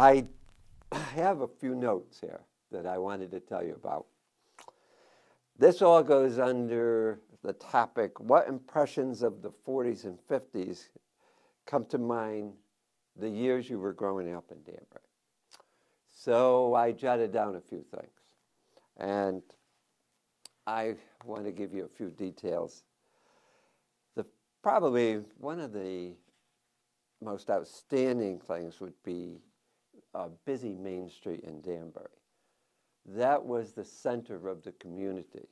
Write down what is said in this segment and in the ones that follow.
I have a few notes here that I wanted to tell you about. This all goes under the topic, what impressions of the 40s and 50s come to mind the years you were growing up in Danbury? So I jotted down a few things, and I want to give you a few details. Probably one of the most outstanding things would be a busy Main Street in Danbury. That was the center of the community.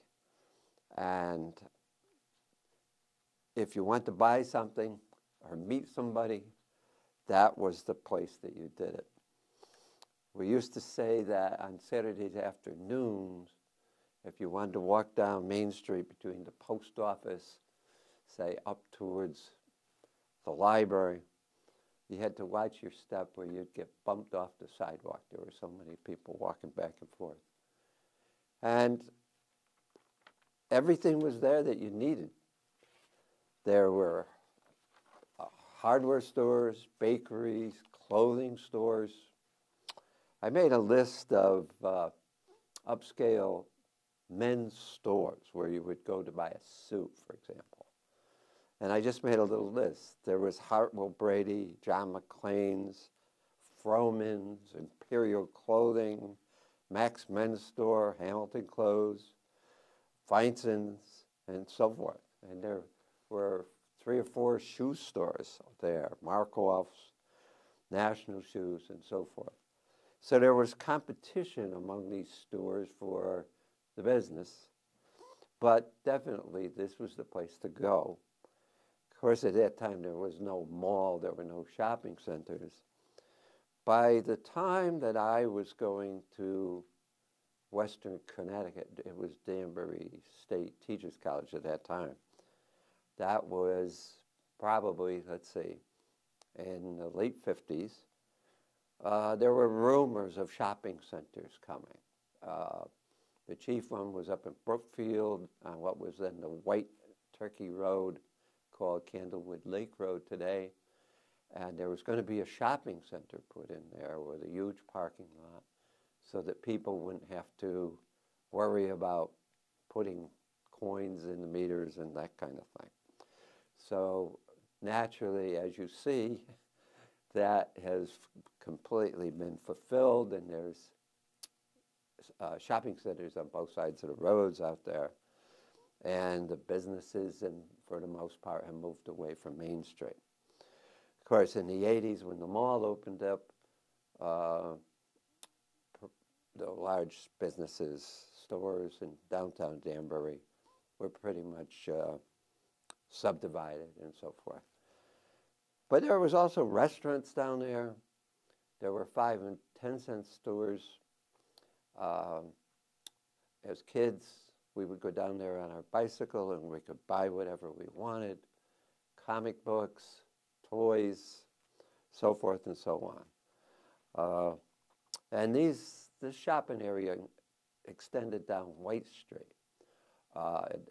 And if you want to buy something or meet somebody, that was the place that you did it. We used to say that on Saturdays afternoons, if you wanted to walk down Main Street between the post office, say up towards the library, you had to watch your step where you'd get bumped off the sidewalk. There were so many people walking back and forth. And everything was there that you needed. There were hardware stores, bakeries, clothing stores. I made a list of upscale men's stores where you would go to buy a suit, for example. And I just made a little list. There was Hartwell Brady, John McClain's, Froman's, Imperial Clothing, Max Men's Store, Hamilton Clothes, Feinson's, and so forth. And there were 3 or 4 shoe stores there, Markoff's, National Shoes, and so forth. So there was competition among these stores for the business, but definitely this was the place to go. Of course, at that time, there was no mall, there were no shopping centers. By the time that I was going to Western Connecticut, it was Danbury State Teachers College at that time. That was probably, let's see, in the late 50s. There were rumors of shopping centers coming. The chief one was up in Brookfield on what was then the White Turkey Road, called Candlewood Lake Road today. And there was going to be a shopping center put in there with a huge parking lot so that people wouldn't have to worry about putting coins in the meters and that kind of thing. So naturally, as you see, that has completely been fulfilled, and there's shopping centers on both sides of the roads out there. And the businesses, and for the most part, have moved away from Main Street. Of course, in the 80s, when the mall opened up, the large businesses, stores in downtown Danbury were pretty much subdivided and so forth. But there was also restaurants down there. There were 5 and 10 cent stores. As kids, we would go down there on our bicycle and we could buy whatever we wanted, comic books, toys, so forth and so on. And this shopping area extended down White Street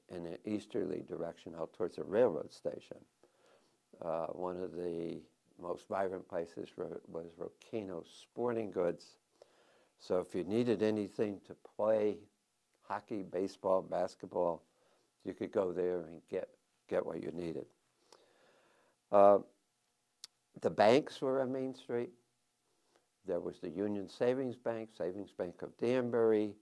in an easterly direction out towards the railroad station. One of the most vibrant places was Rocchino's Sporting Goods. So if you needed anything to play, hockey, baseball, basketball, you could go there and get what you needed. The banks were on Main Street. There was the Union Savings Bank of Danbury,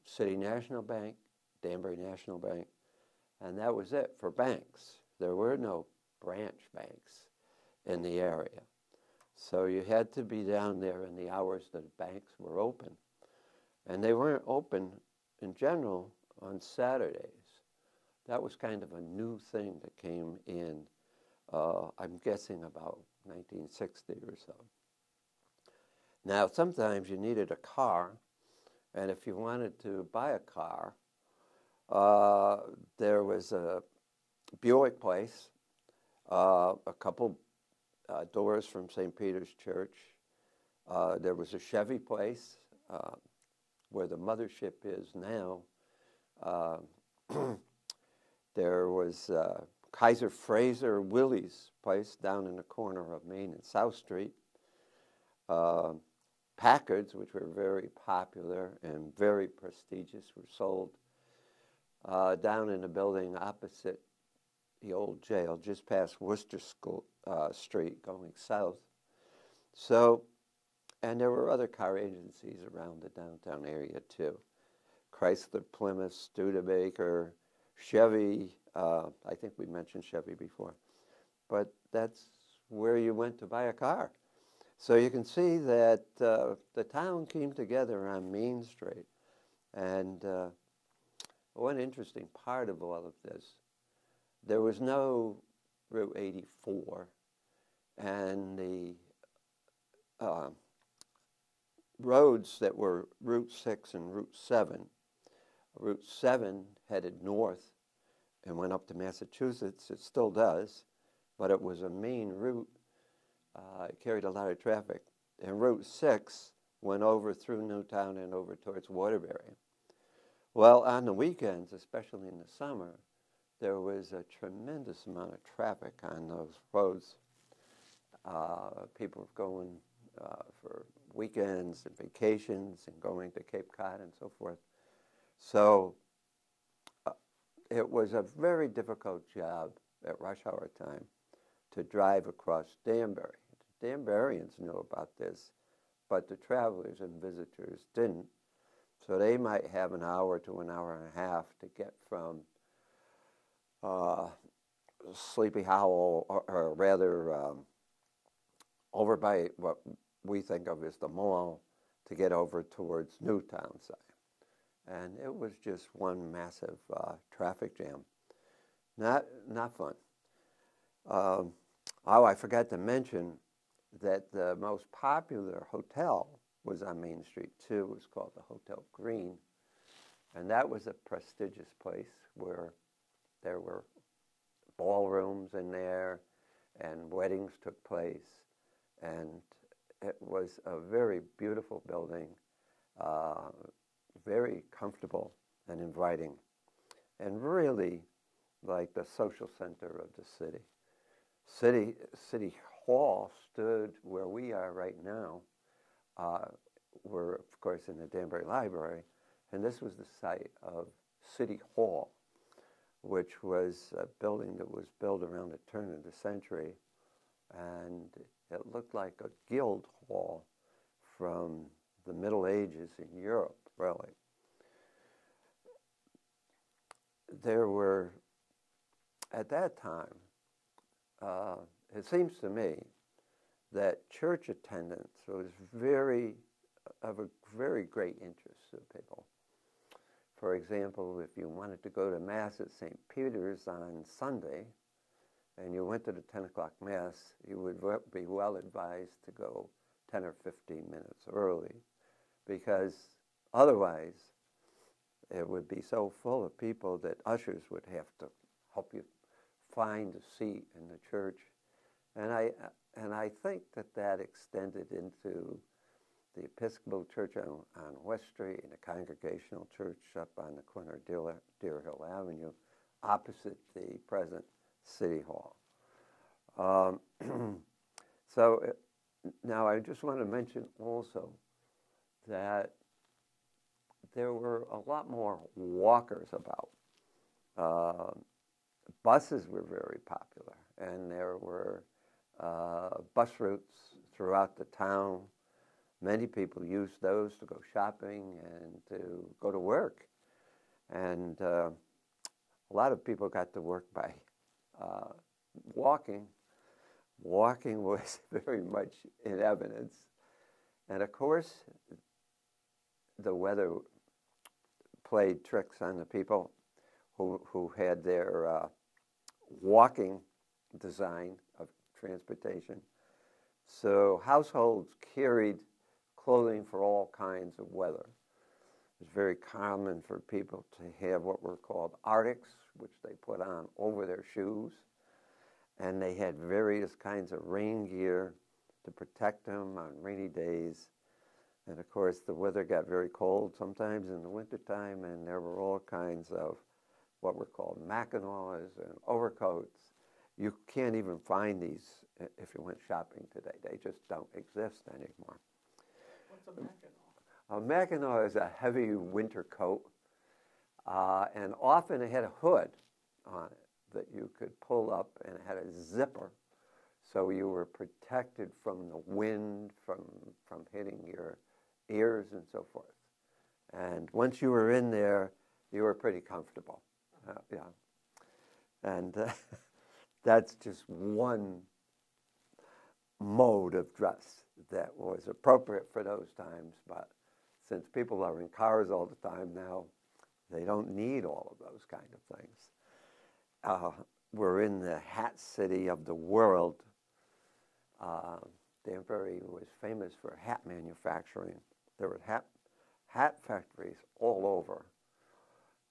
City National Bank, Danbury National Bank, and that was it for banks. There were no branch banks in the area. So you had to be down there in the hours that banks were open. And they weren't open, in general, on Saturdays. That was kind of a new thing that came in, I'm guessing about 1960 or so. Now, sometimes you needed a car, and if you wanted to buy a car, there was a Buick place, a couple doors from St. Peter's Church. There was a Chevy place where the mothership is now. There was Kaiser Fraser Willie's place down in the corner of Main and South Street. Packards, which were very popular and very prestigious, were sold down in the building opposite the old jail, just past Worcester Street, going south. So, and there were other car agencies around the downtown area too. Chrysler, Plymouth, Studebaker, Chevy. I think we mentioned Chevy before. But that's where you went to buy a car. So you can see that the town came together on Main Street. And one interesting part of all of this, there was no Route 84, and the roads that were Route 6 and Route 7, Route 7 headed north and went up to Massachusetts. It still does, but it was a main route. It carried a lot of traffic. And Route 6 went over through Newtown and over towards Waterbury. Well, on the weekends, especially in the summer, there was a tremendous amount of traffic on those roads. People were going for weekends and vacations and going to Cape Cod and so forth. So it was a very difficult job at rush hour time to drive across Danbury. The Danburyans knew about this, but the travelers and visitors didn't. So they might have an hour to an hour and a half to get from Sleepy Hollow, or rather over by what we think of as the mall, to get over towards Newtown side. And it was just one massive traffic jam. Not fun. Oh, I forgot to mention that the most popular hotel was on Main Street too. It was called the Hotel Green. And that was a prestigious place where there were ballrooms in there and weddings took place. And it was a very beautiful building, very comfortable and inviting, and really like the social center of the city. City Hall stood where we are right now. We're, of course, in the Danbury Library, and this was the site of City Hall, which was a building that was built around the turn of the century, and it looked like a guild hall from the Middle Ages in Europe, really. There were, at that time, it seems to me that church attendance was of a very great interest to people. For example, if you wanted to go to Mass at St. Peter's on Sunday, and you went to the 10 o'clock Mass, you would be well advised to go 10 or 15 minutes early, because otherwise it would be so full of people that ushers would have to help you find a seat in the church. And I think that extended into the Episcopal Church on West Street and the Congregational Church up on the corner of Deer Hill Avenue, opposite the present City Hall. So now I just want to mention also that there were a lot more walkers about. Buses were very popular, and there were bus routes throughout the town. Many people used those to go shopping and to go to work. And a lot of people got to work by walking. Walking was very much in evidence. And of course, the weather played tricks on the people who had their walking design of transportation. So households carried clothing for all kinds of weather. It was very common for people to have what were called arctics, which they put on over their shoes. And they had various kinds of rain gear to protect them on rainy days. And of course, the weather got very cold sometimes in the wintertime, and there were all kinds of what were called mackinaws and overcoats You can't even find these if you went shopping today. They just don't exist anymore. What's a mackinaw? A mackinaw is a heavy winter coat, and often it had a hood on it that you could pull up, and it had a zipper, so you were protected from the wind, from hitting your ears and so forth. And once you were in there, you were pretty comfortable. Yeah. And that's just one mode of dress that was appropriate for those times. But since people are in cars all the time now, they don't need all of those kind of things. We're in the hat city of the world. Danbury was famous for hat manufacturing. There were hat factories all over,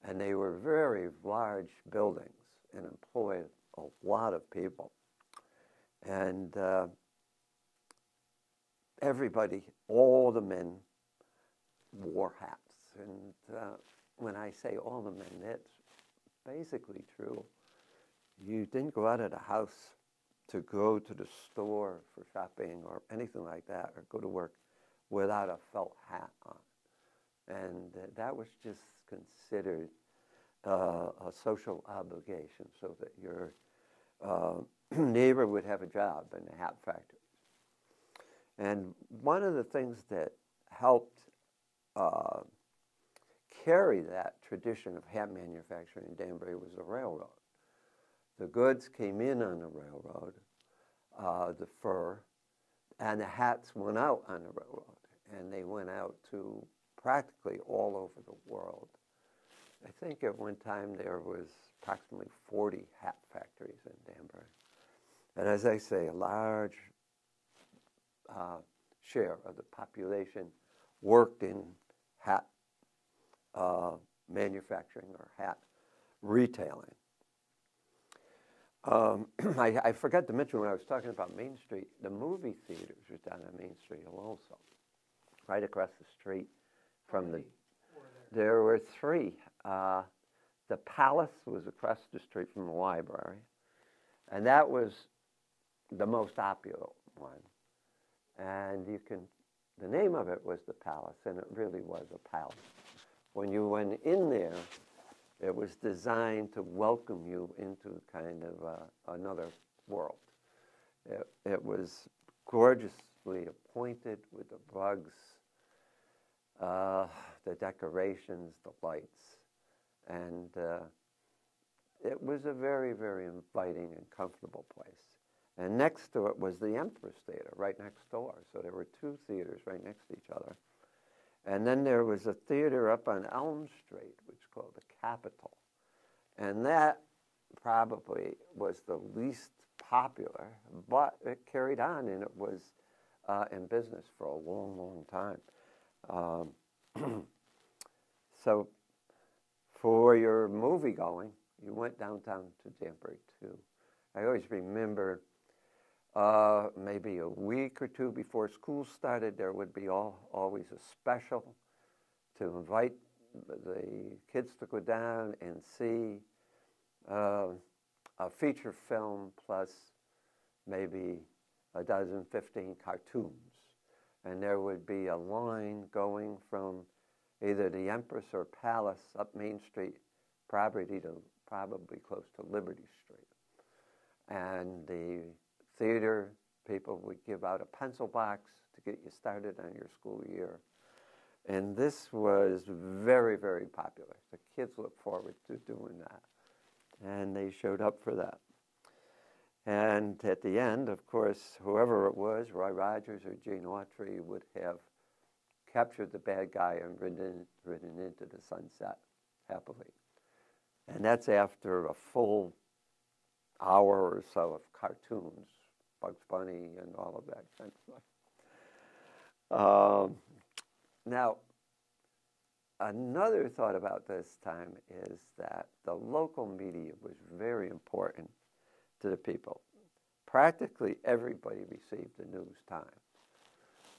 and they were very large buildings and employed a lot of people. And everybody, all the men wore hats. And when I say all the men, that's basically true. You didn't go out of the house to go to the store for shopping or anything like that, or go to work without a felt hat on. And that was just considered a social obligation, so that your neighbor would have a job in the hat factory. And one of the things that helped carry that tradition of hat manufacturing in Danbury was the railroad. The goods came in on the railroad, the fur, and the hats went out on the railroad. And they went out to practically all over the world. I think at one time there was approximately 40 hat factories in Danbury. And as I say, a large share of the population worked in hat manufacturing or hat retailing. I forgot to mention when I was talking about Main Street, the movie theaters were down on Main Street also, right across the street from the... There were three. The Palace was across the street from the library, and that was the most opulent one. And the name of it was the Palace, and it really was a palace. When you went in there, it was designed to welcome you into kind of another world. It was gorgeously appointed with the rugs, the decorations, the lights, and it was a very, very inviting and comfortable place. And next to it was the Empress Theater, right next door. So there were two theaters right next to each other. And then there was a theater up on Elm Street, which is called the Capitol. And that probably was the least popular, but it carried on, and it was in business for a long, long time. So for your movie going, you went downtown to Danbury too. I always remember maybe a week or two before school started, there would be always a special to invite the kids to go down and see a feature film plus maybe a dozen, 15 cartoons. And there would be a line going from either the Empress or Palace up Main Street, probably close to Liberty Street. And the theater people would give out a pencil box to get you started on your school year. And this was very, very popular. The kids looked forward to doing that. And they showed up for that. And at the end, of course, whoever it was, Roy Rogers or Gene Autry, would have captured the bad guy and ridden into the sunset happily. And that's after a full hour or so of cartoons, Bugs Bunny and all of that kind of stuff. Now, another thought about this time is that the local media was very important to the people. Practically everybody received the News Times.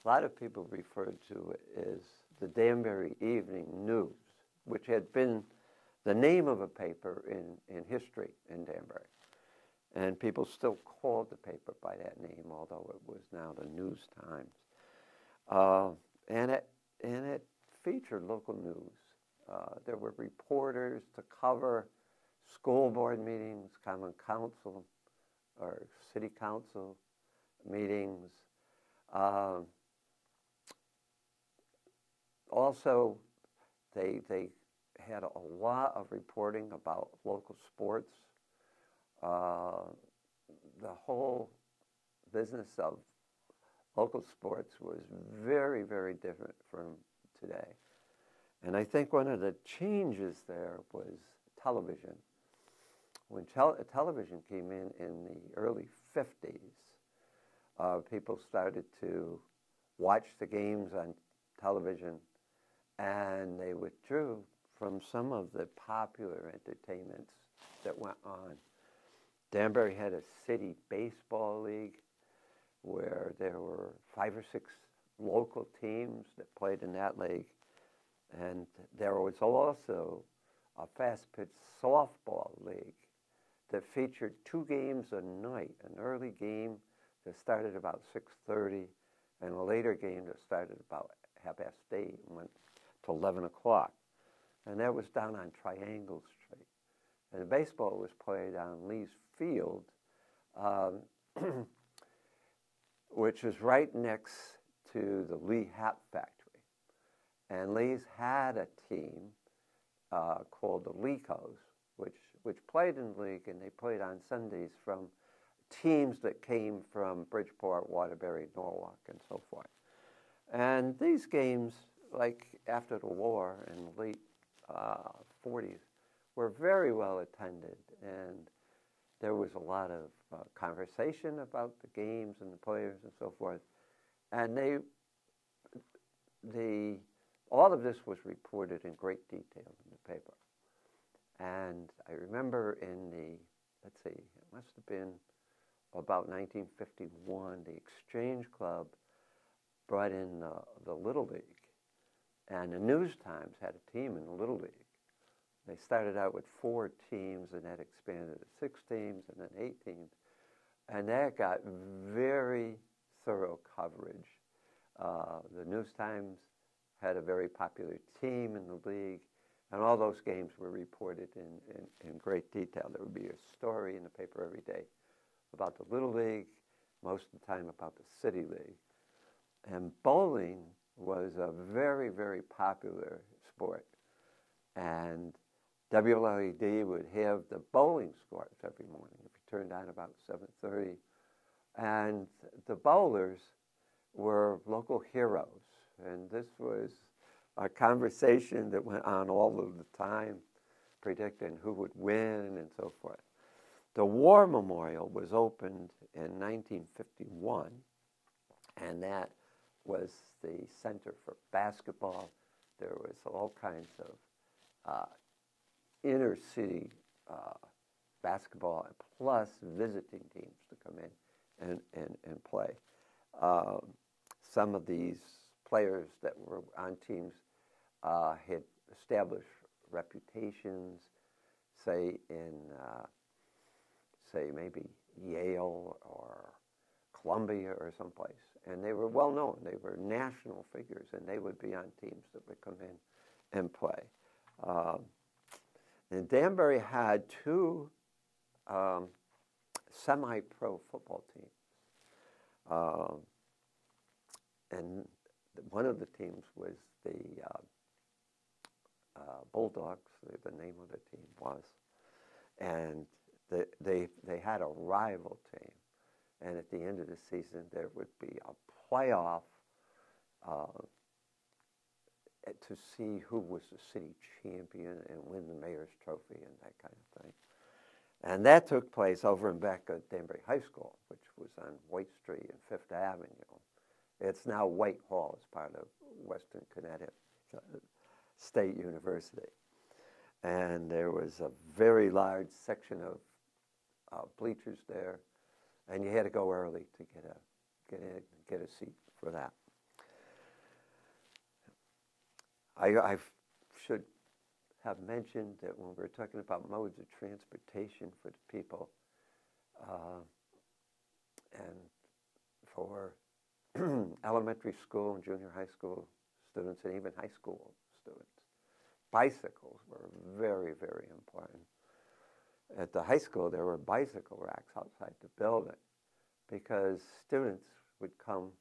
A lot of people referred to it as the Danbury Evening News, which had been the name of a paper in history in Danbury. And people still called the paper by that name, although it was now the News Times. And it featured local news. There were reporters to cover school board meetings, common council, or city council meetings. Also, they had a lot of reporting about local sports. The whole business of local sports was very, very different from today. And I think one of the changes there was television. When television came in the early 50s, people started to watch the games on television, and they withdrew from some of the popular entertainments that went on. Danbury had a city baseball league where there were 5 or 6 local teams that played in that league. And there was also a fast-pitch softball league that featured 2 games a night, an early game that started about 6:30 and a later game that started about 8:30 and went to 11 o'clock. And that was down on Triangle Street. And baseball was played on Lee's Field, which is right next to the Lee Hat Factory. And Lee's had a team called the Leecos, which played in the league, and they played on Sundays from teams that came from Bridgeport, Waterbury, Norwalk, and so forth. And these games, like after the war in the late 40s, were very well attended, and there was a lot of conversation about the games and the players and so forth. And all of this was reported in great detail in the paper. And I remember let's see, it must have been about 1951, the Exchange Club brought in the Little League. And the News Times had a team in the Little League. They started out with 4 teams, and that expanded to 6 teams, and then 8 teams. And that got very thorough coverage. The News Times had a very popular team in the league, and all those games were reported in great detail. There would be a story in the paper every day about the Little League, most of the time about the City League. And bowling was a very, very popular sport. And WLED would have the bowling scores every morning if you turned on about 7:30. And the bowlers were local heroes. And this was a conversation that went on all of the time, predicting who would win and so forth. The War Memorial was opened in 1951, and that was the center for basketball. There was all kinds of inner city basketball, plus visiting teams to come in and play. Some of these players that were on teams had established reputations, say in maybe Yale or Columbia or someplace, and they were well known. They were national figures, and they would be on teams that would come in and play. And Danbury had 2 semi-pro football teams, and one of the teams was the Bulldogs, the name of the team was, and they had a rival team, and at the end of the season there would be a playoff to see who was the city champion and win the mayor's trophy and that kind of thing. And that took place over and back at Danbury High School, which was on White Street and Fifth Avenue. It's now Whitehall as part of Western Connecticut State University. And there was a very large section of bleachers there, and you had to go early to get a seat for that. I should have mentioned that when we're talking about modes of transportation for the people, And for elementary school and junior high school students and even high school students, bicycles were very, very important. At the high school, there were bicycle racks outside the building because students would come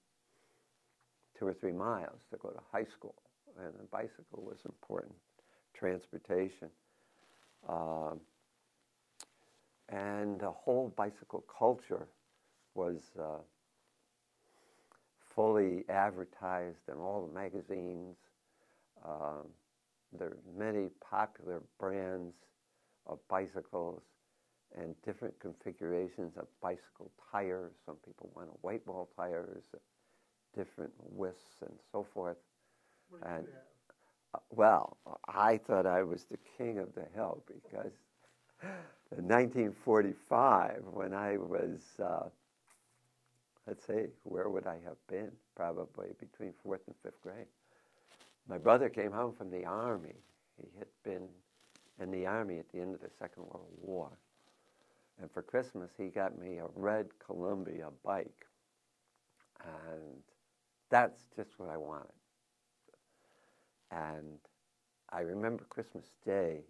2 or 3 miles to go to high school, and a bicycle was important transportation. And the whole bicycle culture was fully advertised in all the magazines. There are many popular brands of bicycles and different configurations of bicycle tires. Some people wanted white wall tires, different widths and so forth. What did you have? Well, I thought I was the king of the hill because in 1945, when I was, let's see, where would I have been? Probably between 4th and 5th grade. My brother came home from the Army. He had been in the Army at the end of the Second World War. And for Christmas, he got me a red Columbia bike. And that's just what I wanted. And I remember Christmas Day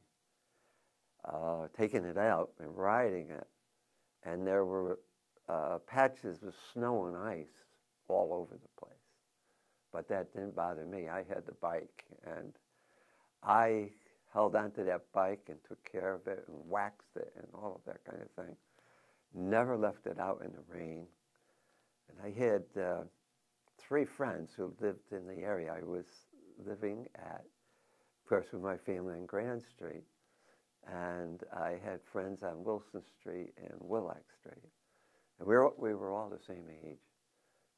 taking it out and riding it. And there were patches of snow and ice all over the place. But that didn't bother me. I had the bike, and I held onto that bike and took care of it and waxed it and all of that kind of thing. Never left it out in the rain. And I had 3 friends who lived in the area I was living at, of course, with my family on Grand Street. And I had friends on Wilson Street and Willock Street. And we were all the same age.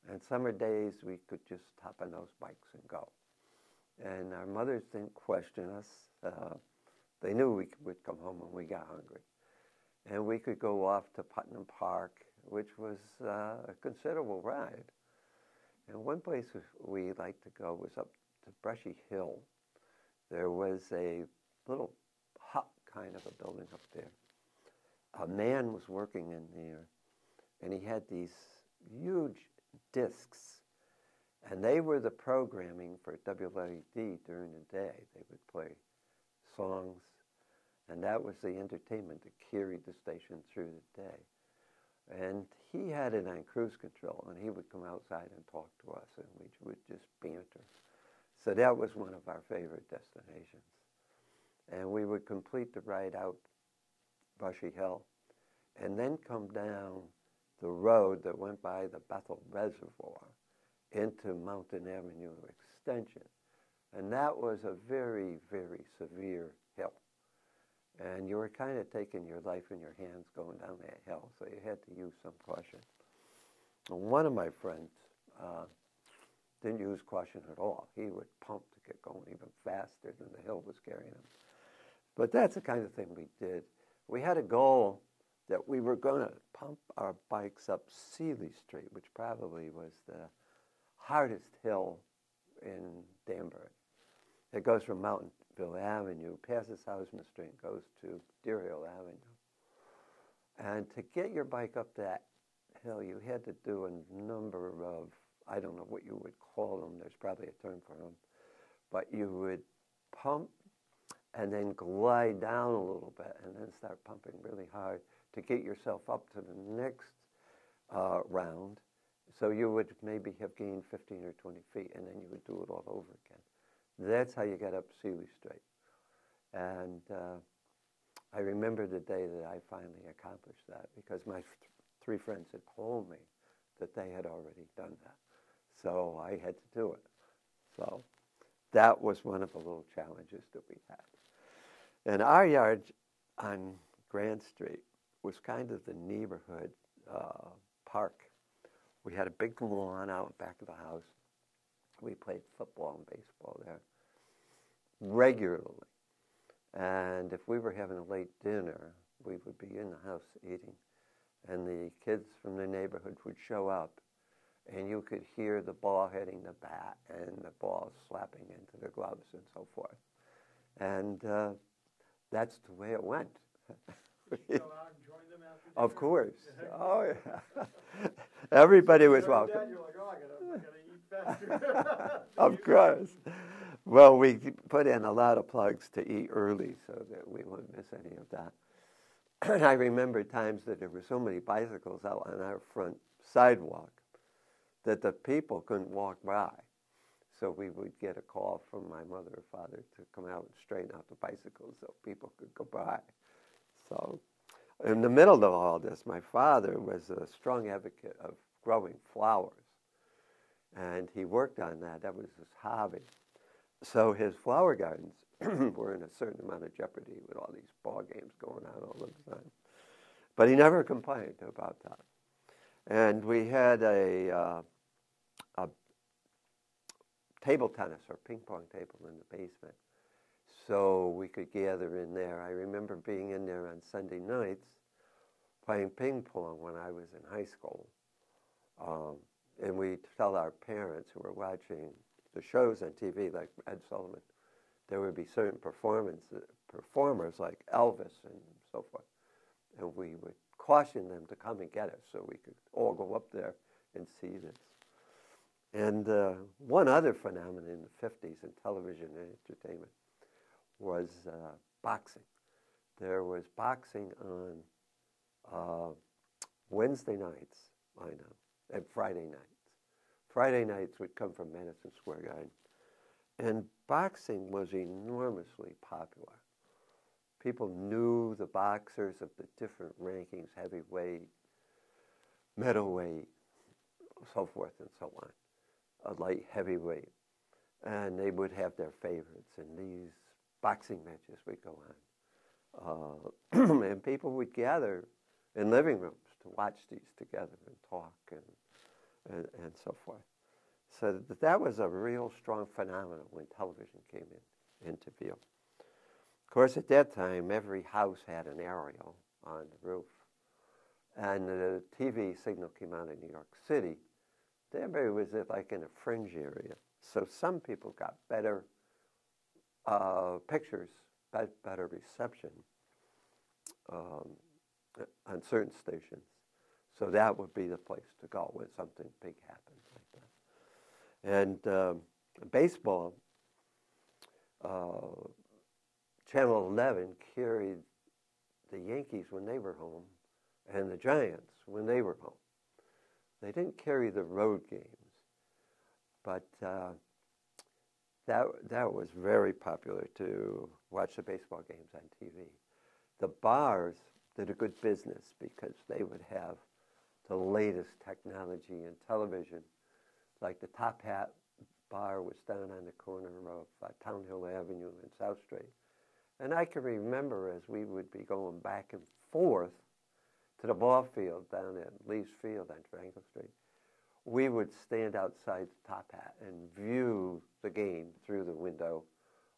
And summer days, we could just hop on those bikes and go. And our mothers didn't question us. They knew we would come home when we got hungry. And we could go off to Putnam Park, which was a considerable ride. And one place we liked to go was up to Brushy Hill. There was a little hut kind of a building up there. A man was working in there, and he had these huge discs, and they were the programming for WLAD during the day. They would play songs, and that was the entertainment that carried the station through the day. And he had it on cruise control, and he would come outside and talk to us, and we would just banter. So that was one of our favorite destinations. And we would complete the ride out Brushy Hill, and then come down the road that went by the Bethel Reservoir into Mountain Avenue Extension. And that was a very, very severe hill. And you were kind of taking your life in your hands going down that hill, so you had to use some caution. And one of my friends didn't use caution at all. He would pump to get going even faster than the hill was carrying him. But that's the kind of thing we did. We had a goal that we were going to pump our bikes up Seeley Street, which probably was the hardest hill in Danbury. It goes from Mountainville Avenue, passes Houseman Street, and goes to Deer Hill Avenue. And to get your bike up that hill, you had to do a number of, I don't know what you would call them, there's probably a term for them, but you would pump and then glide down a little bit and then start pumping really hard to get yourself up to the next round. So you would maybe have gained 15 or 20 feet, and then you would do it all over again. That's how you got up Seeley Street. And I remember the day that I finally accomplished that, because my 3 friends had told me that they had already done that. So I had to do it. So that was one of the little challenges that we had. And our yard on Grand Street was kind of the neighborhood park. We had a big lawn out back of the house. We played football and baseball there regularly. And if we were having a late dinner, we would be in the house eating. And the kids from the neighborhood would show up, and you could hear the ball hitting the bat and the ball slapping into the gloves and so forth. And that's the way it went. Did you go out and join them after Of course. Oh, yeah. Everybody was welcome. Dad, you're like, oh, I gotta eat faster. Of course. Well, we put in a lot of plugs to eat early so that we wouldn't miss any of that. And I remember times that there were so many bicycles out on our front sidewalk that the people couldn't walk by. So we would get a call from my mother or father to come out and straighten out the bicycles so people could go by. So in the middle of all this, my father was a strong advocate of growing flowers. And he worked on that. That was his hobby. So his flower gardens were in a certain amount of jeopardy with all these ball games going on all the time. But he never complained about that. And we had a table tennis or ping pong table in the basement. So we could gather in there. I remember being in there on Sunday nights playing ping pong when I was in high school. And we'd tell our parents who were watching the shows on TV, like Ed Sullivan, there would be certain performers like Elvis and so forth. And we would caution them to come and get us so we could all go up there and see this. And one other phenomenon in the 50s in television and entertainment was boxing. There was boxing on Wednesday nights, I know, and Friday nights. Friday nights would come from Madison Square Garden. And boxing was enormously popular. People knew the boxers of the different rankings, heavyweight, middleweight, so forth and so on, light heavyweight. And they would have their favorites, and these boxing matches would go on. And people would gather in living rooms to watch these together and talk and so forth. So that was a real strong phenomenon when television came into view. Of course, at that time, every house had an aerial on the roof. And the TV signal came out in New York City. Danbury was like in a fringe area. So some people got better pictures, better reception on certain stations. So that would be the place to go when something big happened like that. And baseball, Channel 11 carried the Yankees when they were home and the Giants when they were home. They didn't carry the road games, but that was very popular to watch the baseball games on TV. The bars did a good business because they would have the latest technology in television, like the Top Hat bar was down on the corner of Town Hill Avenue and South Street. And I can remember as we would be going back and forth to the ball field down at Lee's Field on Triangle Street, we would stand outside the Top Hat and view the game through the window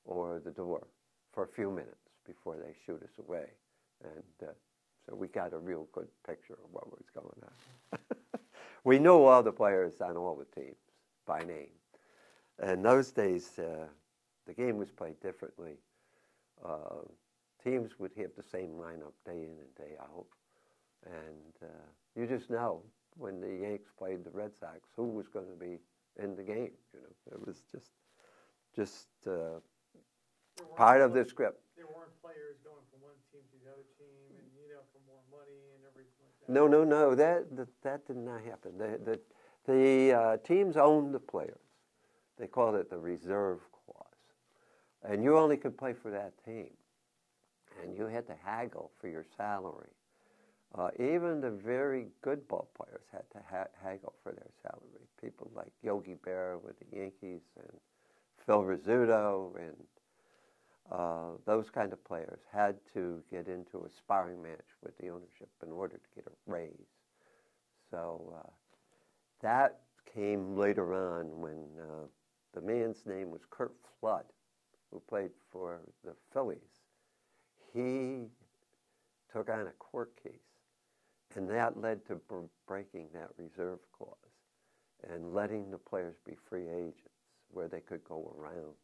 or the door for a few minutes before they shoot us away. And so we got a real good picture of what was going on. We knew all the players on all the teams by name. In those days, the game was played differently. Teams would have the same lineup day in and day out. And you just know when the Yanks played the Red Sox who was going to be in the game. You know, it was just part of the script. There weren't players going from one team to the other team, and for more money and everything like that. No. That did not happen. The teams owned the players. They called it the reserve clause, and you only could play for that team, and you had to haggle for your salary. Even the very good ball players had to haggle for their salary. People like Yogi Berra with the Yankees and Phil Rizzuto and those kind of players had to get into a sparring match with the ownership in order to get a raise. So that came later on when the man's name was Curt Flood, who played for the Phillies. He took on a court case, and that led to breaking that reserve clause and letting the players be free agents where they could go around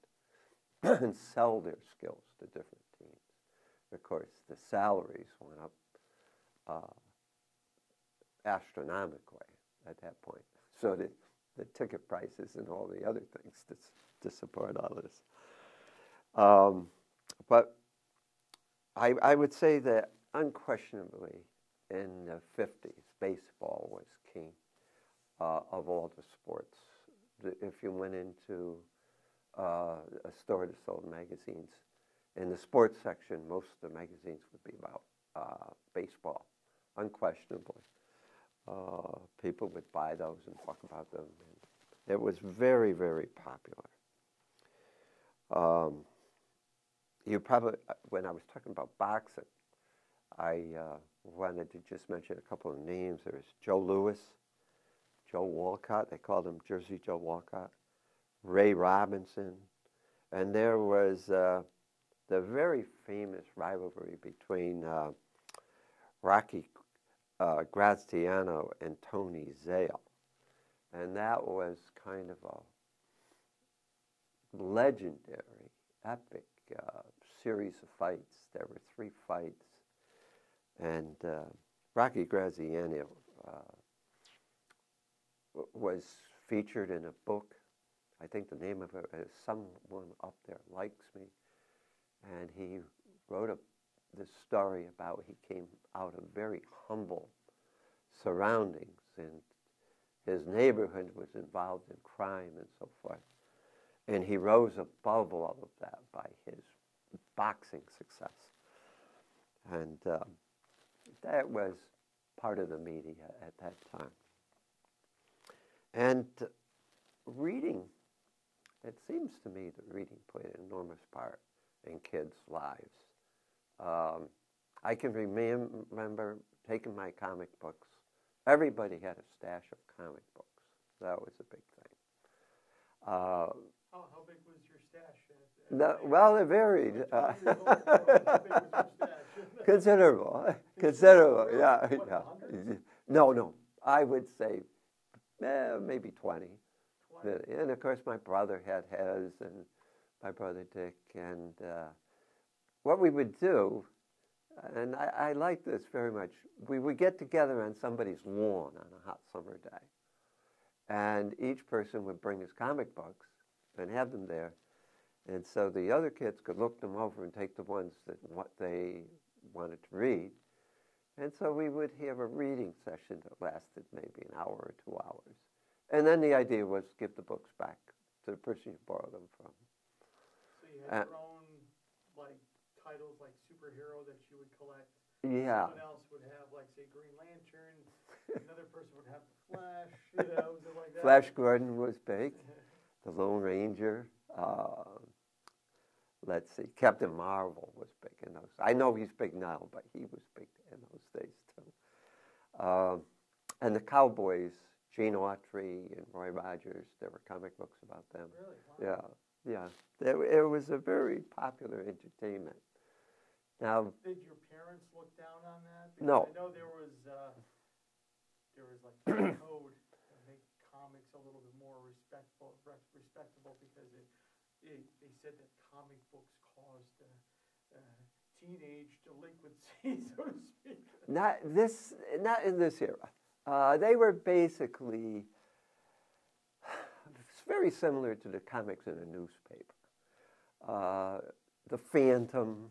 and sell their skills to different teams. Of course, the salaries went up astronomically at that point. So the ticket prices and all the other things to support all of this. But I would say that unquestionably in the 50s, baseball was king of all the sports. If you went into a store that sold magazines, in the sports section, most of the magazines would be about baseball, unquestionably. People would buy those and talk about them. And it was very, very popular. You probably, when I was talking about boxing, I wanted to just mention a couple of names. There's Joe Louis, Joe Walcott. They called him Jersey Joe Walcott. Ray Robinson. And there was the very famous rivalry between Rocky Graziano and Tony Zale. And that was kind of a legendary, epic series of fights. There were 3 fights. And Rocky Graziano was featured in a book. I think the name of it is Someone Up There Likes Me. And he wrote this story about he came out of very humble surroundings, and his neighborhood was involved in crime and so forth. And he rose above all of that by his boxing success. And that was part of the media at that time. And reading, it seems to me that reading played an enormous part in kids' lives. I can remember taking my comic books. Everybody had a stash of comic books. That was a big thing. How big was your stash? No, well, it varied. How big was your stash? Considerable. Considerable, yeah. What, Yeah. hundreds? No. I would say maybe 20. 20? And of course, my brother had his, and my brother Dick. And what we would do, and I like this very much, we would get together on somebody's lawn on a hot summer day. And each person would bring his comic books and have them there. And so the other kids could look them over and take the ones that what they wanted to read. And so we would have a reading session that lasted maybe an hour or 2 hours. And then the idea was to give the books back to the person you borrowed them from. So you had your own like titles like superhero that you would collect. Yeah. Someone else would have like say Green Lantern. Another person would have the Flash. You know, something like that. Flash Gordon was big. The Lone Ranger. Let's see, Captain Marvel was big in those. I know he's big now, but he was big in those days too. And the Cowboys, Gene Autry and Roy Rogers, there were comic books about them. Really? Wow. Yeah. It was a very popular entertainment. Now, did your parents look down on that? Because no. I know there was like a code to make comics a little bit more respectable because they said that comic books caused teenage delinquency, so to speak. Not in this era. They were basically very similar to the comics in a newspaper. The Phantom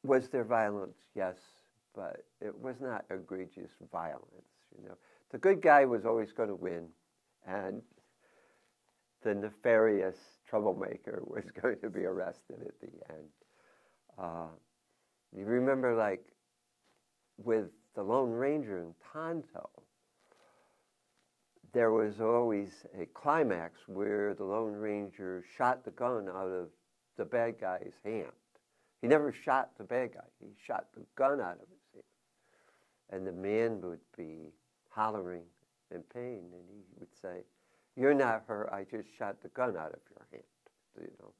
was there violence, yes, but it was not egregious violence. You know, the good guy was always going to win, and the nefarious troublemaker was going to be arrested at the end. You remember, like, with the Lone Ranger and Tonto, there was always a climax where the Lone Ranger shot the gun out of the bad guy's hand. He never shot the bad guy. He shot the gun out of his hand. And the man would be hollering in pain, and he would say, "You're not hurt, I just shot the gun out of your hand." You know.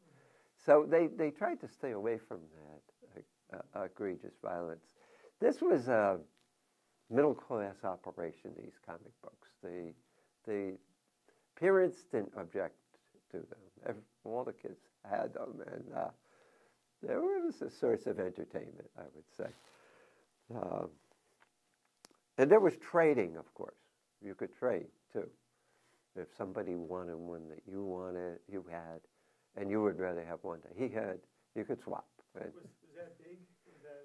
So they tried to stay away from that egregious violence. This was a middle-class operation, these comic books. The parents didn't object to them. All the kids had them, and there was a source of entertainment, I would say. And there was trading, of course. You could trade, too. If somebody wanted one that you had, and you would rather have one that he had, you could swap. Right? Was that big? Was that,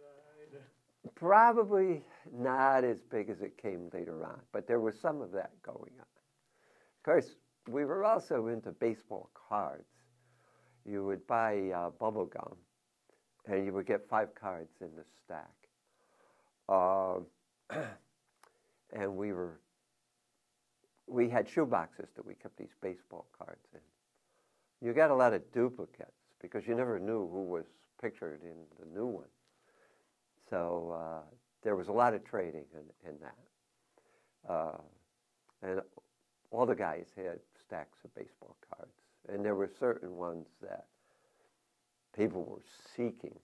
Probably not as big as it came later on, but there was some of that going on. Of course, we were also into baseball cards. You would buy bubble gum, and you would get 5 cards in the stack. And we had shoe boxes that we kept these baseball cards in. You got a lot of duplicates because you never knew who was pictured in the new one. So there was a lot of trading in that. And all the guys had stacks of baseball cards. And there were certain ones that people were seeking.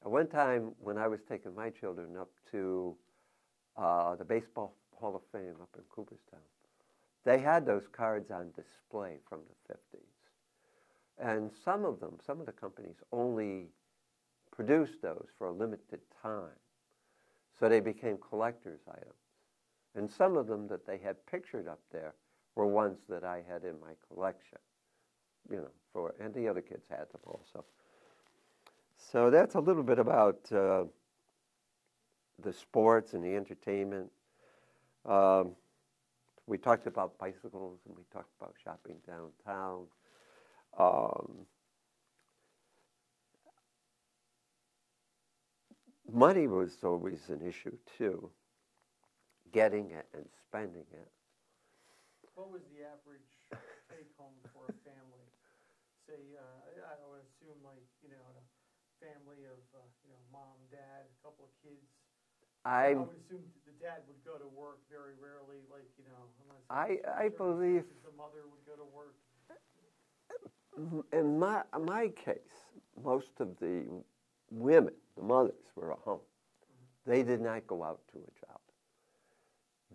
At one time, when I was taking my children up to the Baseball Hall of Fame up in Cooperstown, they had those cards on display from the 50s. And some of the companies only produced those for a limited time. So they became collector's items. And some of them that they had pictured up there were ones that I had in my collection, and the other kids had them also. So that's a little bit about the sports and the entertainment. We talked about bicycles and we talked about shopping downtown. Money was always an issue too, getting it and spending it. What was the average take home for a family? Say, I would assume a family of mom, dad, a couple of kids. I would assume the dad would go to work very rarely, unless I believe the mother would go to work. In my case, most of the women, the mothers, were at home. Mm-hmm. They did not go out to a job.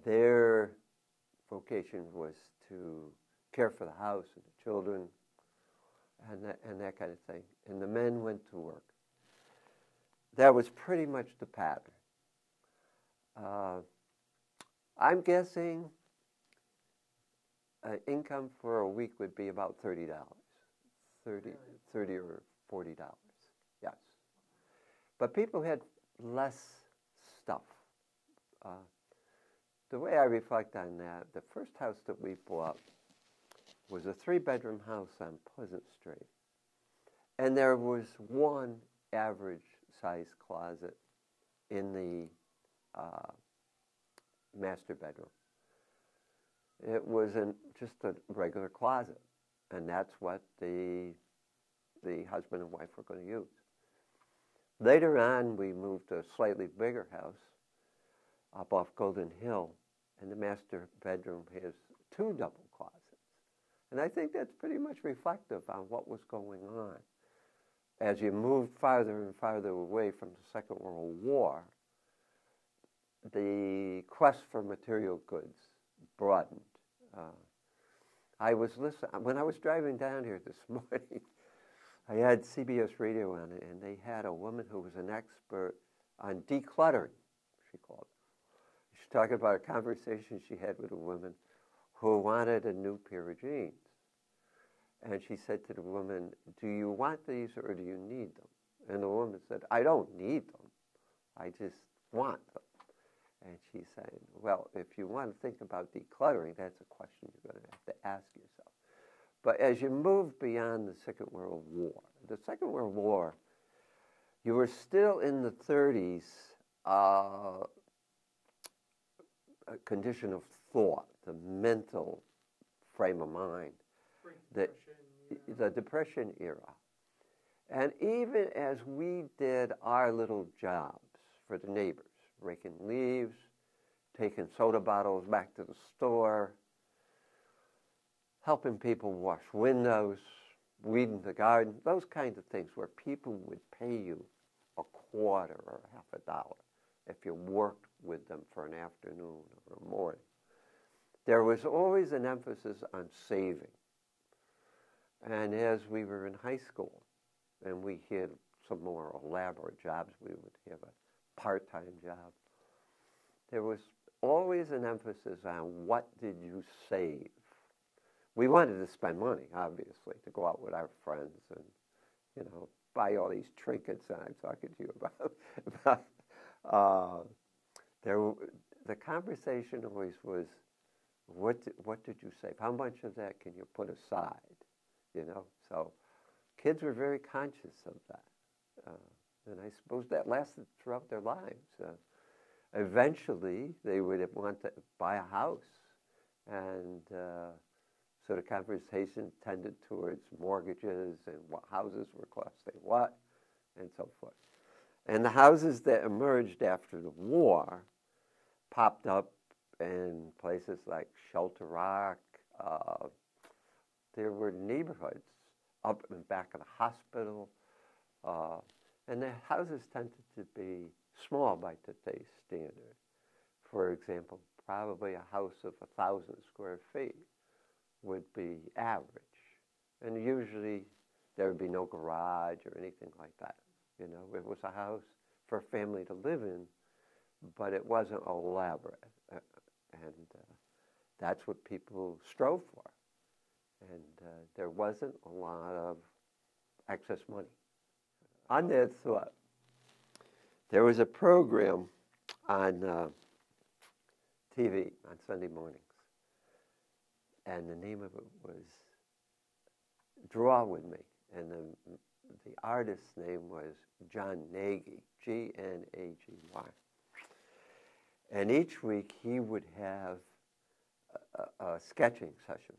Their vocation was to care for the house and the children and that kind of thing. And the men went to work. That was pretty much the pattern. I'm guessing income for a week would be about $30, $30 or $40, yes. But people had less stuff. The way I reflect on that, the first house that we bought was a 3-bedroom house on Pleasant Street. And there was one average-sized closet in the master bedroom. It was just a regular closet, and that's what the husband and wife were going to use. Later on, we moved to a slightly bigger house up off Golden Hill, and the master bedroom has 2 double closets. And I think that's pretty much reflective on what was going on. As you moved farther and farther away from the Second World War, the quest for material goods broadened. When I was driving down here this morning, I had CBS radio on it, and they had a woman who was an expert on decluttering, she called it. She's talking about a conversation she had with a woman who wanted a new pair of jeans. And she said to the woman, "Do you want these or do you need them?" And the woman said, "I don't need them. I just want them." And she's saying, well, if you want to think about decluttering, that's a question you're going to have to ask yourself. But as you move beyond the Second World War, you were still in the 30s, a condition of thought, the mental frame of mind, the Depression era. And even as we did our little jobs for the neighbors, raking leaves, taking soda bottles back to the store, helping people wash windows, weeding the garden, those kinds of things where people would pay you $0.25 or $0.50 if you worked with them for an afternoon or a morning. There was always an emphasis on saving. And as we were in high school and we had some more elaborate jobs, we would have a part-time job. there was always an emphasis on what did you save. We wanted to spend money, obviously, to go out with our friends and, you know, buy all these trinkets that I'm talking to you about. The conversation always was, what did you save? How much of that can you put aside? You know, so kids were very conscious of that, and I suppose that lasted throughout their lives. Eventually, they would want to buy a house, and so the conversation tended towards mortgages and what houses were costing what, and so forth. And the houses that emerged after the war popped up in places like Shelter Rock. There were neighborhoods up and back of the hospital, and the houses tended to be small by today's standard. For example, probably a house of 1,000 square feet would be average, and usually there would be no garage or anything like that. You know, it was a house for a family to live in, but it wasn't elaborate, and that's what people strove for. And there wasn't a lot of excess money. On that thought, there was a program on TV on Sunday mornings, and the name of it was Draw With Me, and the artist's name was John Nagy, G-N-A-G-Y. And each week he would have a sketching session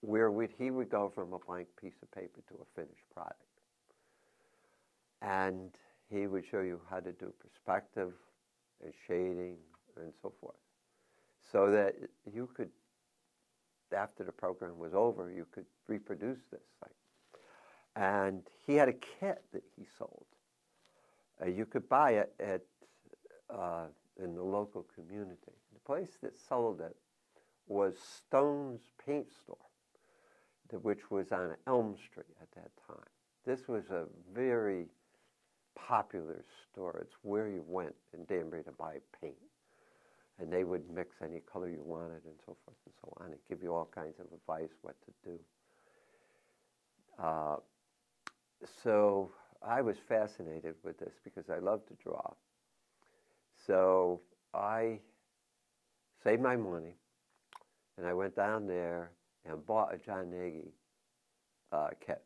where he would go from a blank piece of paper to a finished product. And he would show you how to do perspective and shading and so forth, so that you could, after the program was over, you could reproduce this thing. And he had a kit that he sold. You could buy it at in the local community. The place that sold it was Stone's Paint Store, which was on Elm Street at that time. This was a very popular store. It's where you went in Danbury to buy paint. And they would mix any color you wanted and so forth and so on, and give you all kinds of advice what to do. So I was fascinated with this because I love to draw. So I saved my money, and I went down there and bought a John Nagy kit.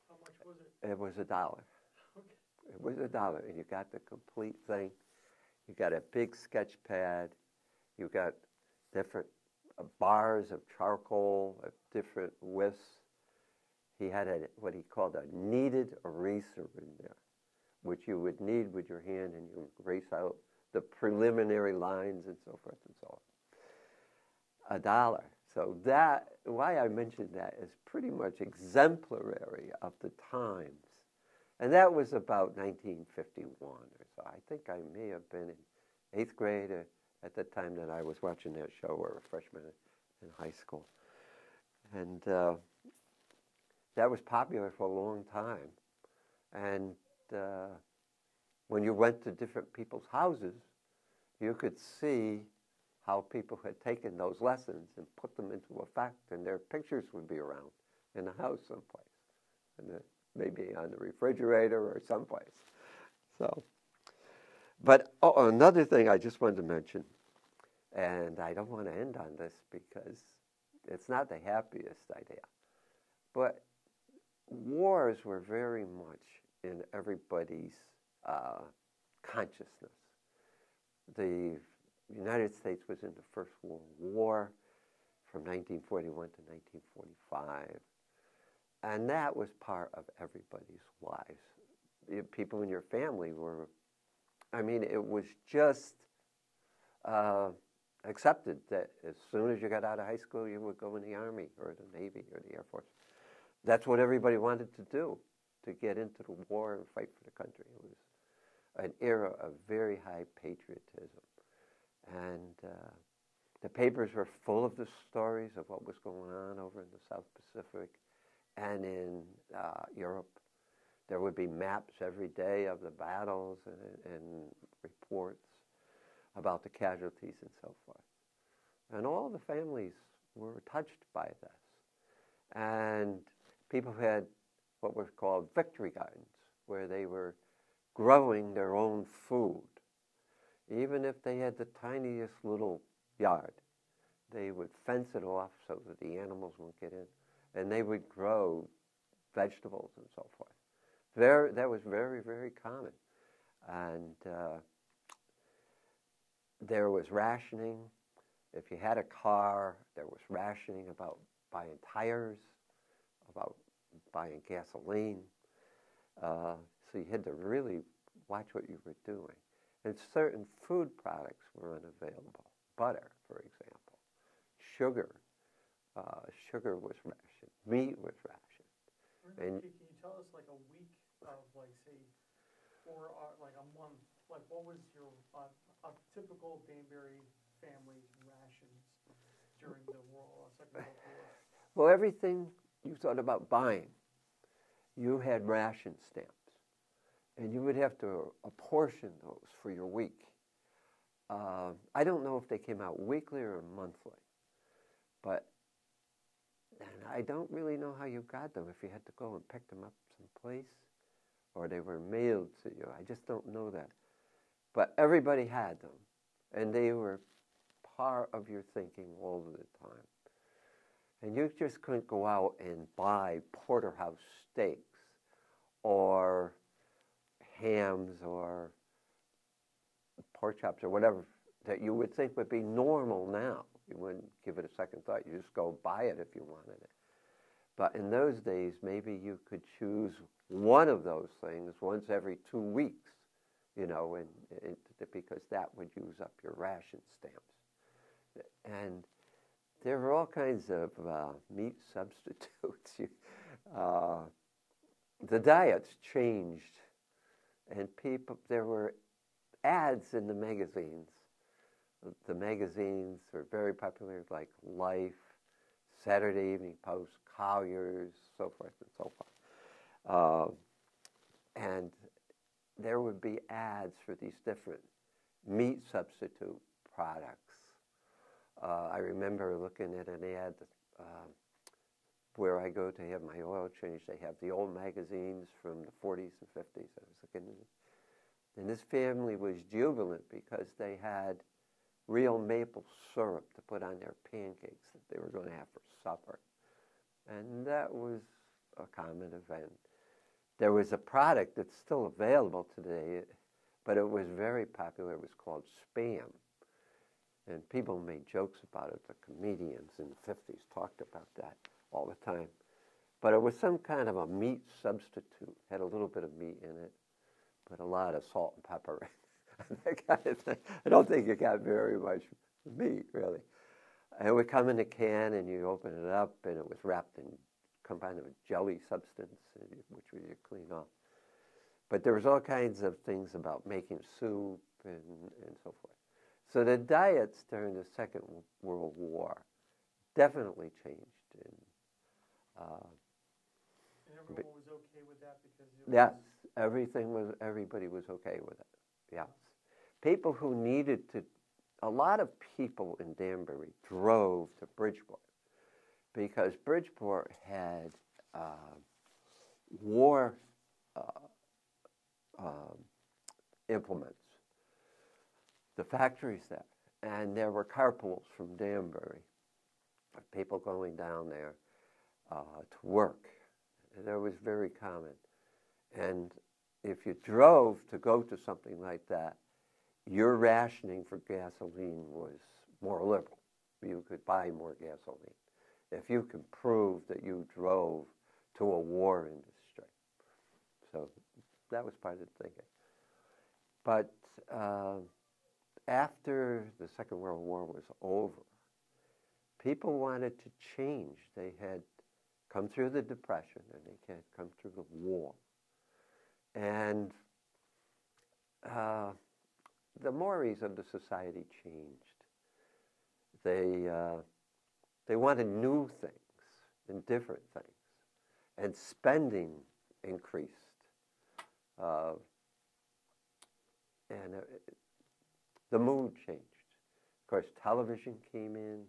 How much was it? It was $1. Okay. It was $1, and you got the complete thing. You got a big sketch pad. You got different bars of charcoal of different widths. He had what he called a kneaded eraser in there, which you would knead with your hand, and you would erase out the preliminary lines and so forth and so on. $1. So that, why I mentioned that is pretty much exemplary of the times. And that was about 1951 or so. I think I may have been in 8th grade at the time that I was watching that show, or a freshman in high school. And that was popular for a long time. And when you went to different people's houses, you could see how people had taken those lessons and put them into effect, and their pictures would be around in the house someplace, and maybe on the refrigerator or someplace. So, but another thing I just wanted to mention, and I don't want to end on this because it's not the happiest idea, but wars were very much in everybody's consciousness. The United States was in the First World War from 1941 to 1945. And that was part of everybody's lives. People in your family were, I mean, it was just accepted that as soon as you got out of high school, you would go in the Army or the Navy or the Air Force. That's what everybody wanted to do, to get into the war and fight for the country. It was an era of very high patriotism. And the papers were full of the stories of what was going on over in the South Pacific and in Europe. There would be maps every day of the battles and reports. about the casualties and so forth. And all the families were touched by this. And people had what was called victory gardens, where they were growing their own food. Even if they had the tiniest little yard, they would fence it off so that the animals wouldn't get in, and they would grow vegetables and so forth. That was very, very common. And there was rationing. If you had a car, there was rationing about buying tires, about buying gasoline. So you had to really watch what you were doing. And certain food products were unavailable. Butter, for example. Sugar. Sugar was rationed. Meat was rationed. And can you tell us like a week of like, say, or like a month, like what was your a typical Danbury family's rations during the Second World War? Well, everything you thought about buying, you had ration stamps. And you would have to apportion those for your week. I don't know if they came out weekly or monthly, but and I don't really know how you got them, if you had to go and pick them up someplace or they were mailed to you. I just don't know that. But everybody had them, and they were part of your thinking all of the time. And you just couldn't go out and buy porterhouse steaks or hams or pork chops or whatever that you would think would be normal now. You wouldn't give it a second thought. You just go buy it if you wanted it. But in those days, maybe you could choose one of those things once every 2 weeks, you know, and because that would use up your ration stamps. And there were all kinds of meat substitutes. The diets changed, and there were ads in the magazines. The magazines were very popular, like Life, Saturday Evening Post, Collier's, so forth and so forth. And there would be ads for these different meat substitute products. I remember looking at an ad where I go to have my oil changed. They have the old magazines from the 40s and 50s. I was looking at it. And this family was jubilant because they had real maple syrup to put on their pancakes that they were going to have for supper. And that was a common event. There was a product that's still available today, but it was very popular. It was called Spam. And people made jokes about it. The comedians in the 50s talked about that all the time. But it was some kind of a meat substitute. Had a little bit of meat in it, but a lot of salt and pepper. That kind of thing. I don't think it got very much meat, really. And it would come in a can, and you open it up, and it was wrapped in some kind of a jelly substance, which you clean off. But there was all kinds of things about making soup and so forth. So the diets during the Second World War definitely changed. And everyone was okay with that because it yes, everybody was okay with it. Yes. People who needed to, a lot of people in Danbury drove to Bridgeport because Bridgeport had war implements, the factories there, and there were carpools from Danbury of people going down there to work. That was very common. And if you drove to go to something like that, your rationing for gasoline was more liberal. You could buy more gasoline if you could prove that you drove to a war industry. So that was part of the thinking. But after the Second World War was over, people wanted to change. They had come through the Depression, and they had come through the war. And the mores of the society changed. They wanted new things and different things, and spending increased. And the mood changed. Of course, television came in,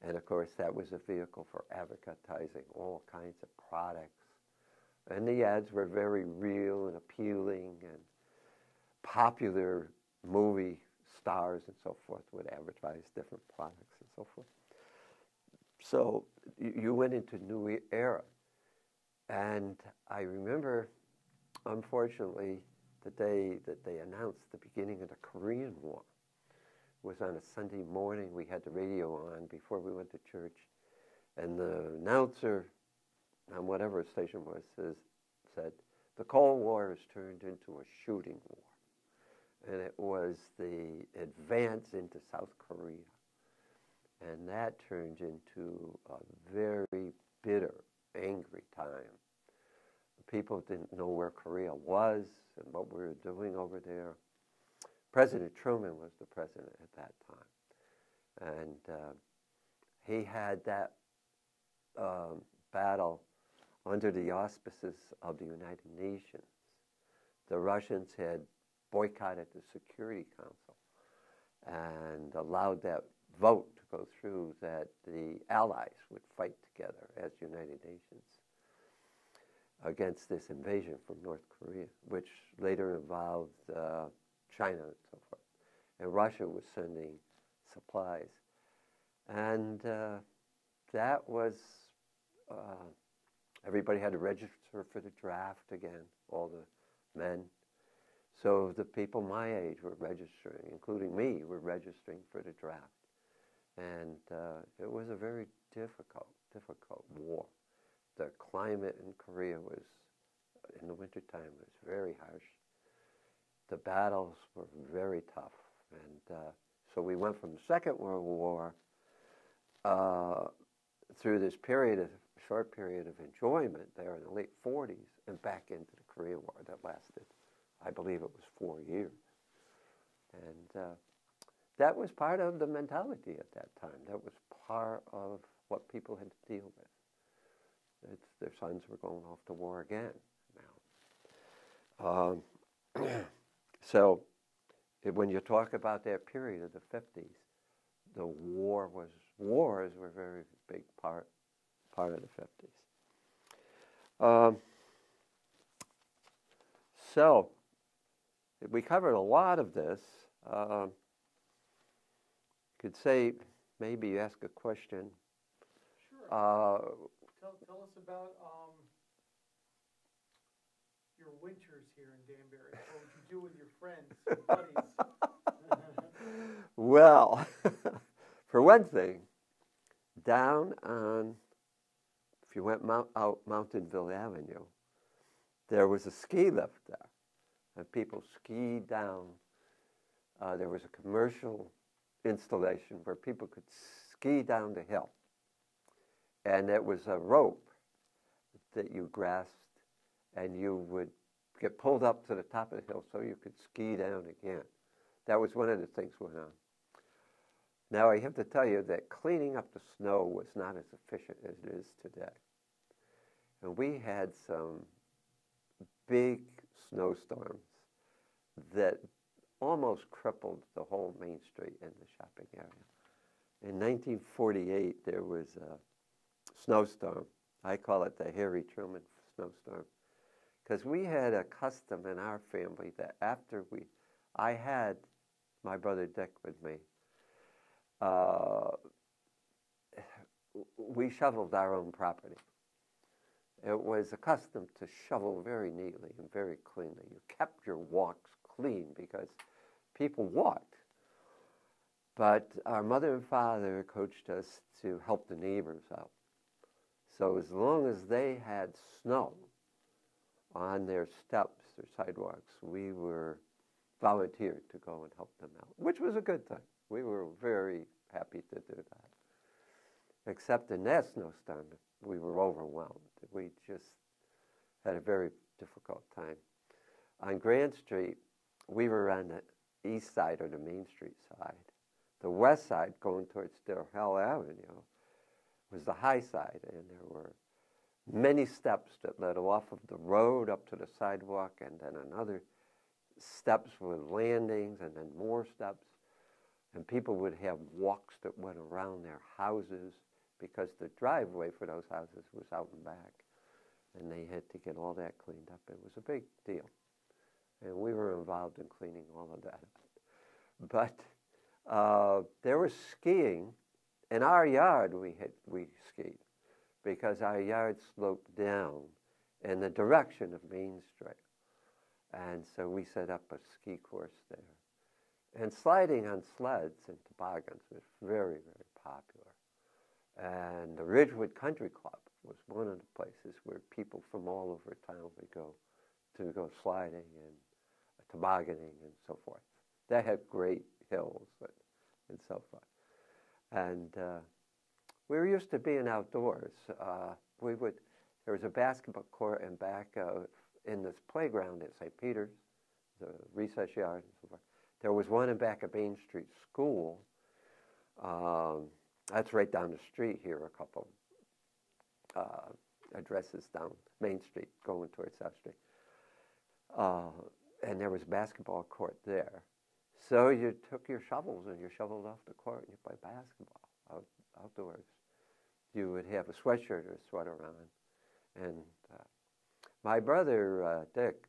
and of course, that was a vehicle for advertising all kinds of products. And the ads were very real and appealing, and popular movie stars and so forth would advertise different products and so forth. So you went into a new era. And I remember, unfortunately, the day that they announced the beginning of the Korean War was on a Sunday morning. We had the radio on before we went to church. And the announcer on whatever station was said, the Cold War has turned into a shooting war. And it was the advance into South Korea. And that turned into a very bitter, angry time. People didn't know where Korea was and what we were doing over there. President Truman was the president at that time. And he had that battle under the auspices of the United Nations. The Russians had boycotted the Security Council and allowed that vote to go through that the Allies would fight together as United Nations against this invasion from North Korea, which later involved China and so forth. And Russia was sending supplies. And that was, everybody had to register for the draft again, all the men. So the people my age were registering, including me, were registering for the draft. And it was a very difficult war. The climate in Korea was, in the wintertime, was very harsh. The battles were very tough. And so we went from the Second World War through this short period of enjoyment there in the late 40s and back into the Korean War that lasted, I believe it was 4 years. And that was part of the mentality at that time. That was part of what people had to deal with. Their sons were going off to war again now. So when you talk about that period of the 50s, the wars were a very big part of the 50s. So we covered a lot of this. Could say, maybe you ask a question. Sure. Tell us about your winters here in Danbury. What would you do with your friends, buddies? Well, for one thing, down on, if you went out Mountainville Avenue, there was a ski lift there, and people skied down. There was a commercial installation where people could ski down the hill. And it was a rope that you grasped, and you would get pulled up to the top of the hill so you could ski down again. That was one of the things going on. Now, I have to tell you that cleaning up the snow was not as efficient as it is today. And we had some big snowstorms that almost crippled the whole Main Street and the shopping area. In 1948, there was a snowstorm. I call it the Harry Truman snowstorm, because we had a custom in our family that after I had my brother Dick with me, we shoveled our own property. It was a custom to shovel very neatly and very cleanly. You kept your walks clean because people walked. But our mother and father coached us to help the neighbors out. So as long as they had snow on their steps or sidewalks, we were volunteered to go and help them out, which was a good thing. We were very happy to do that. Except in that snowstorm, we were overwhelmed. We just had a very difficult time. On Grand Street, we were on the east side or the Main Street side. The west side, going towards Hill Avenue, was the high side, and there were many steps that led off of the road up to the sidewalk, and then another steps with landings and then more steps. And people would have walks that went around their houses because the driveway for those houses was out and back. And they had to get all that cleaned up. It was a big deal. And we were involved in cleaning all of that up. But there was skiing. In our yard, we skied because our yard sloped down in the direction of Main Street. And so we set up a ski course there. And sliding on sleds and toboggans was very, very popular. And the Ridgewood Country Club was one of the places where people from all over town would go to go sliding and tobogganing and so forth. They had great hills and so forth. And we were used to being outdoors. There was a basketball court in back in this playground at St. Peter's, the recess yard and so forth. There was one in back of Main Street School. That's right down the street here, a couple addresses down Main Street going towards South Street. And there was a basketball court there. So you took your shovels and you shoveled off the court and you played basketball outdoors. You would have a sweatshirt or a sweater on. And my brother, Dick,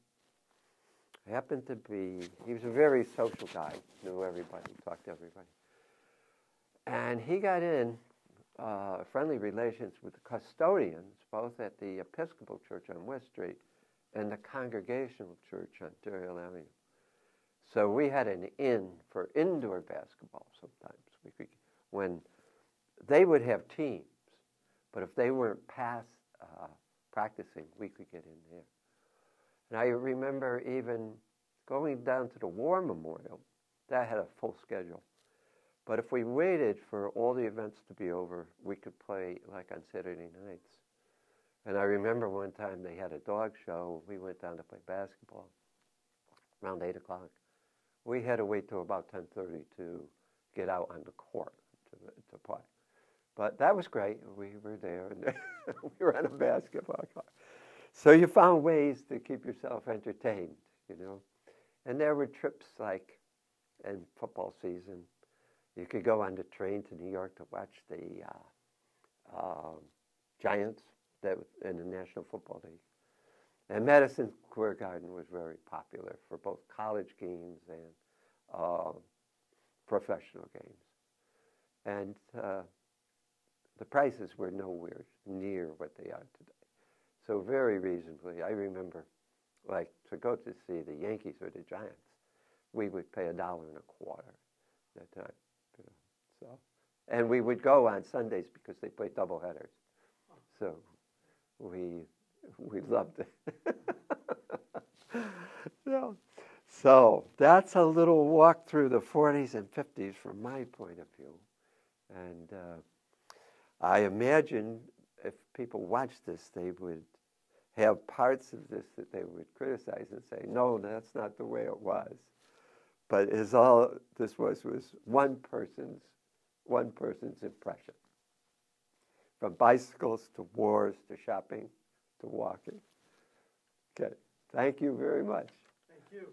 happened to be, he was a very social guy, knew everybody, talked to everybody. And he got in friendly relations with the custodians, both at the Episcopal Church on West Street and the Congregational Church on Ontario Avenue. So we had an in for indoor basketball sometimes. When they would have teams, but if they weren't past practicing, we could get in there. And I remember even going down to the War Memorial. That had a full schedule. But if we waited for all the events to be over, we could play like on Saturday nights. And I remember one time they had a dog show. We went down to play basketball around 8 o'clock. We had to wait till about 10:30 to get out on the court to play. But that was great. We were there, and we were on a basketball court. So you found ways to keep yourself entertained, you know. And there were trips like in football season. You could go on the train to New York to watch the Giants in the National Football League. And Madison Square Garden was very popular for both college games and professional games. And the prices were nowhere near what they are today. So very reasonably, I remember, like, to go to see the Yankees or the Giants, we would pay $1.25 that time. You know, so, and we would go on Sundays because they played doubleheaders. So we loved it. So that's a little walk through the 40s and 50s from my point of view. And I imagine if people watch this, they would have parts of this that they would criticize and say, no, that's not the way it was. But all this was one person's impression. From bicycles to wars to shopping to walking. Okay, thank you very much. Thank you.